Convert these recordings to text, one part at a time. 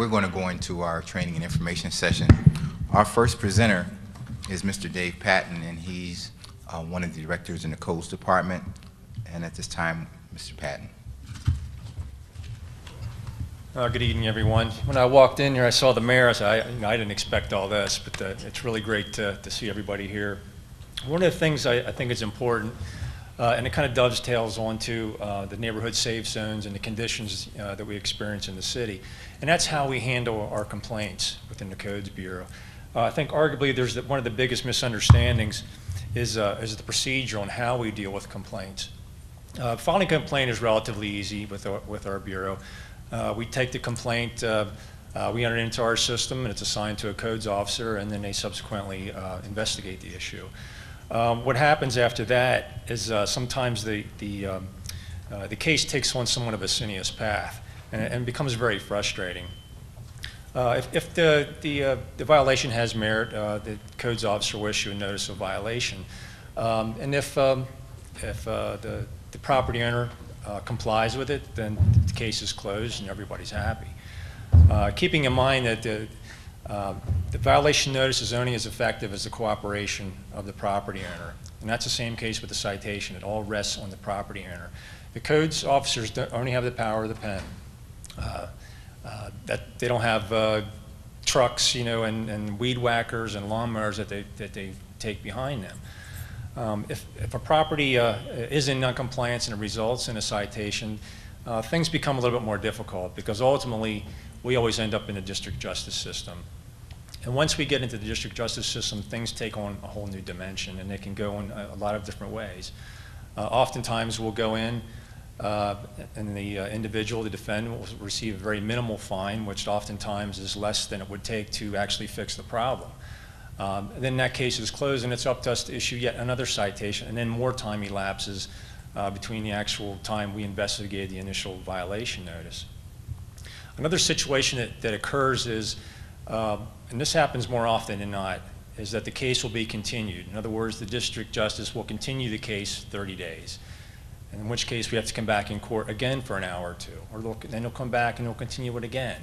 we're going to go into our training and information session. Our first presenter is Mr. Dave Patton, and he's one of the directors in the Codes Department. And at this time, Mr. Patton. Good evening, everyone. When I walked in here, I saw the mayor. I said, I didn't expect all this, but it's really great to see everybody here. One of the things I think is important, and it kind of dovetails onto the neighborhood safe zones and the conditions that we experience in the city, and that's how we handle our complaints within the Codes Bureau. I think arguably there's one of the biggest misunderstandings is the procedure on how we deal with complaints. Filing a complaint is relatively easy with our bureau. We take the complaint, we enter it into our system, and it's assigned to a codes officer, and then they subsequently investigate the issue. What happens after that is sometimes the case takes on somewhat of a sinuous path, and becomes very frustrating. If the violation has merit, the codes officer will issue a notice of violation, and if the property owner complies with it, then the case is closed and everybody's happy. Keeping in mind that the violation notice is only as effective as the cooperation of the property owner. And that's the same case with the citation. It all rests on the property owner. The codes officers only have the power of the pen. That they don't have trucks, and weed whackers and lawnmowers that they take behind them. If a property is in noncompliance and it results in a citation, things become a little bit more difficult because ultimately we always end up in the district justice system. And once we get into the district justice system, things take on a whole new dimension, and they can go in a lot of different ways. Oftentimes we'll go in and the individual, the defendant, will receive a very minimal fine, which oftentimes is less than it would take to actually fix the problem. Then that case is closed, and it's up to us to issue yet another citation, and then more time elapses between the actual time we investigated the initial violation notice. Another situation that occurs is, and this happens more often than not, is that the case will be continued. In other words, the district justice will continue the case 30 days, in which case we have to come back in court again for an hour or two, or then they'll come back and they'll continue it again.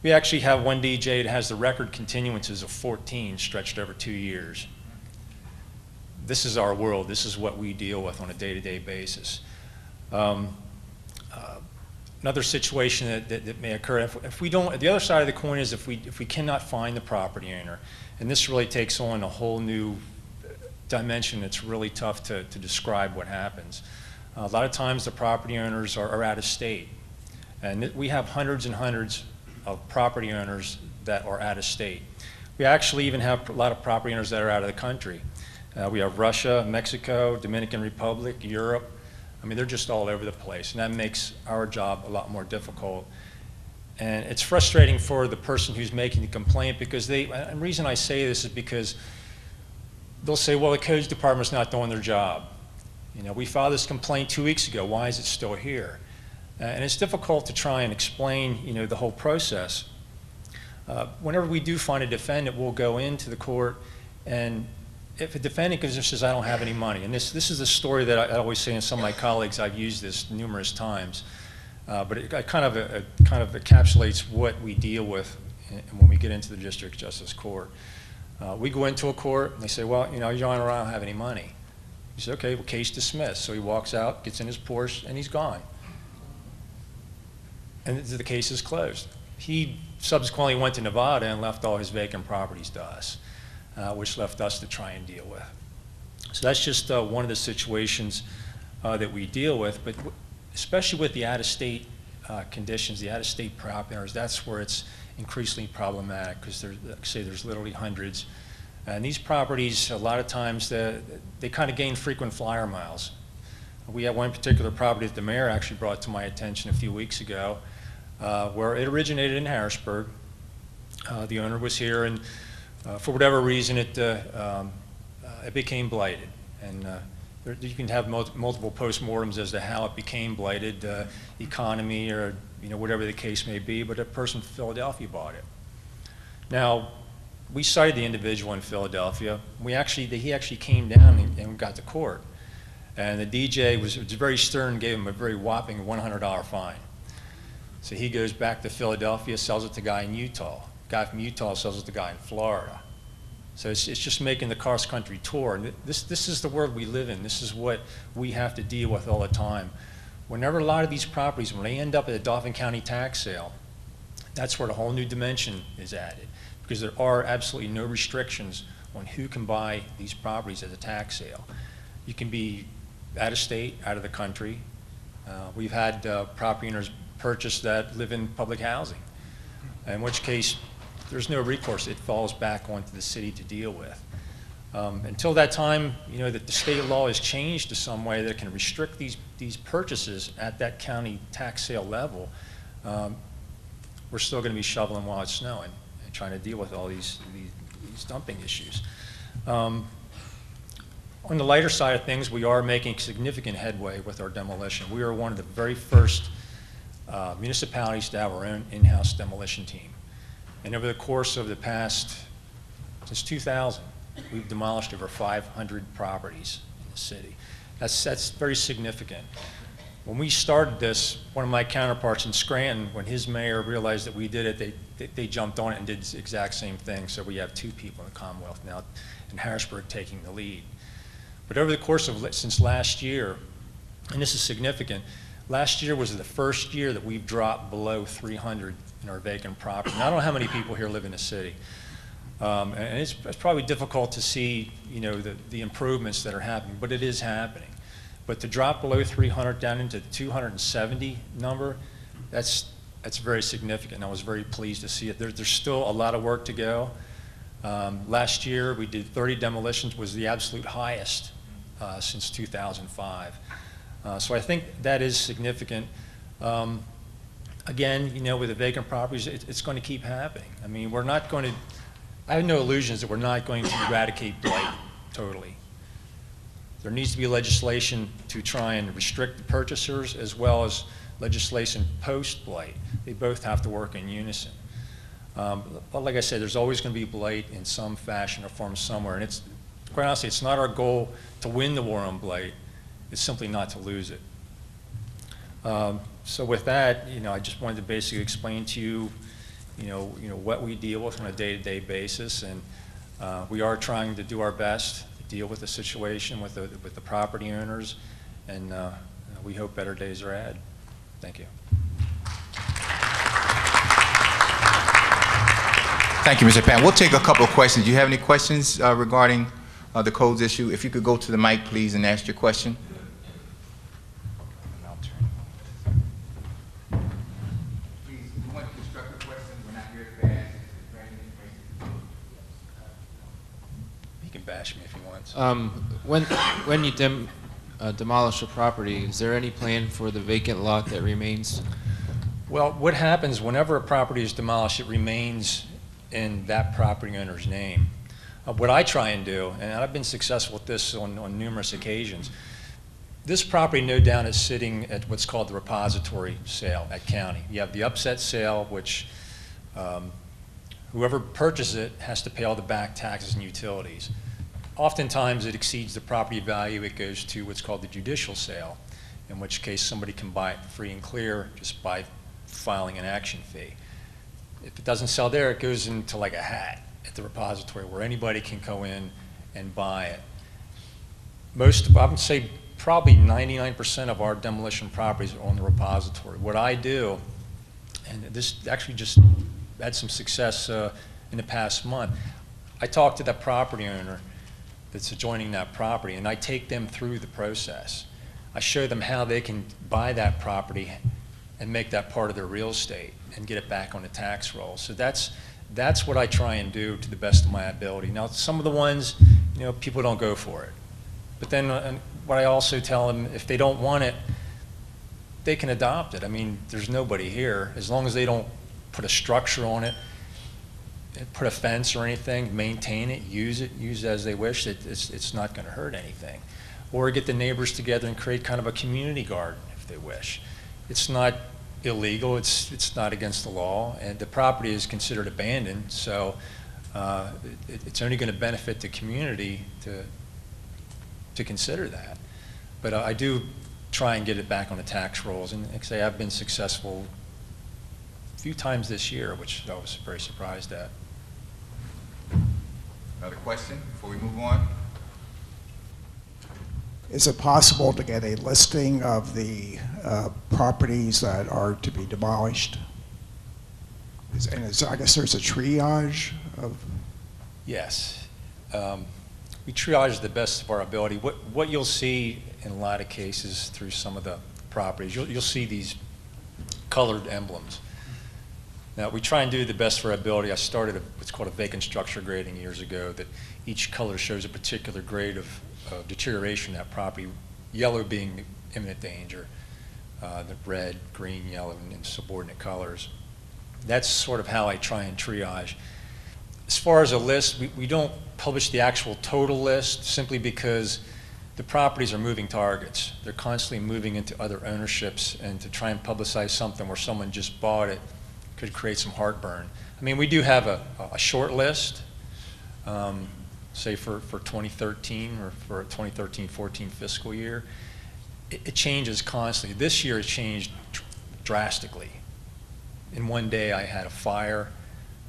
We actually have one DJ that has the record continuances of 14 stretched over 2 years. This is our world. This is what we deal with on a day-to-day basis. Another situation that may occur, if we don't, the other side of the coin is if we cannot find the property owner, and this really takes on a whole new dimension that's really tough to describe what happens. A lot of times the property owners are out of state, and we have hundreds and hundreds of property owners that are out of state. We actually even have a lot of property owners that are out of the country. We have Russia, Mexico, Dominican Republic, Europe. I mean, they're just all over the place, and that makes our job a lot more difficult. And it's frustrating for the person who's making the complaint because and the reason I say this is because they'll say, well, the codes department's not doing their job. We filed this complaint 2 weeks ago. Why is it still here? And it's difficult to try and explain, the whole process. Whenever we do find a defendant, we'll go into the court, and if a defendant says, I don't have any money, and this is the story that I always say, and some of my colleagues, I've used this numerous times, but it kind of encapsulates what we deal with when we get into the district justice court. We go into a court, and they say, well, Your Honor, I don't have any money. He says, okay, well, case dismissed. So he walks out, gets in his Porsche, and he's gone. And the case is closed. He subsequently went to Nevada and left all his vacant properties to us, which left us to try and deal with. So that's just one of the situations that we deal with, but especially with the out-of-state conditions, the out-of-state property owners, that's where it's increasingly problematic because there's literally hundreds. And these properties, a lot of times, they kind of gain frequent flyer miles. We have one particular property that the mayor actually brought to my attention a few weeks ago, where it originated in Harrisburg. The owner was here, and for whatever reason, it became blighted. And you can have multiple postmortems as to how it became blighted, economy, or whatever the case may be. But a person from Philadelphia bought it. Now, we cited the individual in Philadelphia. He actually came down and got to court. And the DJ was very stern, gave him a very whopping $100 fine. So he goes back to Philadelphia, sells it to a guy in Utah. Guy from Utah sells it to a guy in Florida. So it's just making the cross-country tour. And this is the world we live in. This is what we have to deal with all the time. Whenever a lot of these properties, when they end up at a Dauphin County tax sale, that's where the whole new dimension is added, because there are absolutely no restrictions on who can buy these properties at a tax sale. You can be out of state, out of the country. We've had property owners purchase that live in public housing, in which case there's no recourse. It falls back onto the city to deal with. Until that time, that the state law is changed to some way that can restrict these purchases at that county tax sale level, we're still going to be shoveling while it's snowing and trying to deal with all these dumping issues. On the lighter side of things, we are making significant headway with our demolition. We are one of the very first municipalities to have our own in-house demolition team. And over the course of the past, since 2000, we've demolished over 500 properties in the city. That's very significant. When we started this, one of my counterparts in Scranton, when his mayor realized that we did it, they jumped on it and did the exact same thing. So we have 2 people in the Commonwealth now, and Harrisburg taking the lead. But over the course of, since last year, and this is significant, last year was the first year that we've dropped below 300 in our vacant property. Now, I don't know how many people here live in the city. And it's probably difficult to see, the improvements that are happening, but it is happening. But to drop below 300 down into the 270 number, that's very significant. I was very pleased to see it. There's still a lot of work to go. Last year, we did 30 demolitions, was the absolute highest since 2005. So I think that is significant. Again, with the vacant properties, it's going to keep happening. I mean, I have no illusions that we're not going to eradicate blight totally. There needs to be legislation to try and restrict the purchasers, as well as legislation post-blight. They both have to work in unison. But like I said, there's always going to be blight in some fashion or form somewhere. And quite honestly, it's not our goal to win the war on blight. It's simply not to lose it. So with that, I just wanted to basically explain to you, what we deal with on a day-to-day basis, and we are trying to do our best to deal with the situation with the property owners, and we hope better days are ahead. Thank you. Thank you, Mr. Patton. We'll take a couple of questions. Do you have any questions regarding the codes issue? If you could go to the mic, please, and ask your question. Bash me if you want. When you demolish a property, is there any plan for the vacant lot that remains? Well, what happens whenever a property is demolished, it remains in that property owner's name. What I try and do, and I've been successful with this on numerous occasions, this property, no doubt, is sitting at what's called the repository sale at county. You have the upset sale, which whoever purchases it has to pay all the back taxes and utilities. Oftentimes it exceeds the property value. It goes to what's called the judicial sale, in which case somebody can buy it free and clear just by filing an action fee. If it doesn't sell there, it goes into like a hat at the repository where anybody can go in and buy it. I would say probably 99% of our demolition properties are on the repository. What I do, and this actually just had some success in the past month, I talk to that property owner that's adjoining that property, and I take them through the process. I show them how they can buy that property and make that part of their real estate and get it back on the tax roll. So that's what I try and do to the best of my ability. Now, some of the ones, people don't go for it. But then what I also tell them, if they don't want it, they can adopt it. I mean, there's nobody here. As long as they don't put a structure on it, put a fence or anything, maintain it, use it as they wish, it's not going to hurt anything. Or get the neighbors together and create kind of a community garden if they wish. It's not illegal, it's not against the law, and the property is considered abandoned, so it's only going to benefit the community to consider that. But I do try and get it back on the tax rolls, and like I say, I've been successful few times this year, which I was very surprised at. Another question before we move on? Is it possible to get a listing of the properties that are to be demolished? I guess there's a triage of, Yes. We triage the best of our ability. What you'll see in a lot of cases through some of the properties, you'll see these colored emblems. Now, we try and do the best for our ability. I started what's called a vacant structure grading years ago, that each color shows a particular grade of deterioration of that property, yellow being imminent danger, the red, green, yellow, and subordinate colors. That's sort of how I try and triage. As far as a list, we don't publish the actual total list simply because the properties are moving targets. They're constantly moving into other ownerships, and to try and publicize something where someone just bought it could create some heartburn. I mean, we do have a short list, say for 2013 or for a 2013-14 fiscal year. It changes constantly. This year it changed drastically. In one day I had a fire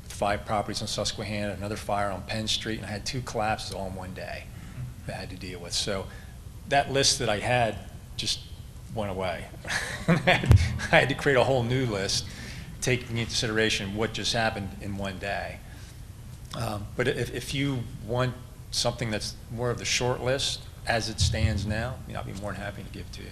with 5 properties on Susquehanna, another fire on Penn Street, and I had 2 collapses all in one day that I had to deal with. So that list that I had just went away. I had to create a whole new list, taking into consideration what just happened in one day. But if you want something that's more of the short list as it stands now, I'll be more than happy to give it to you.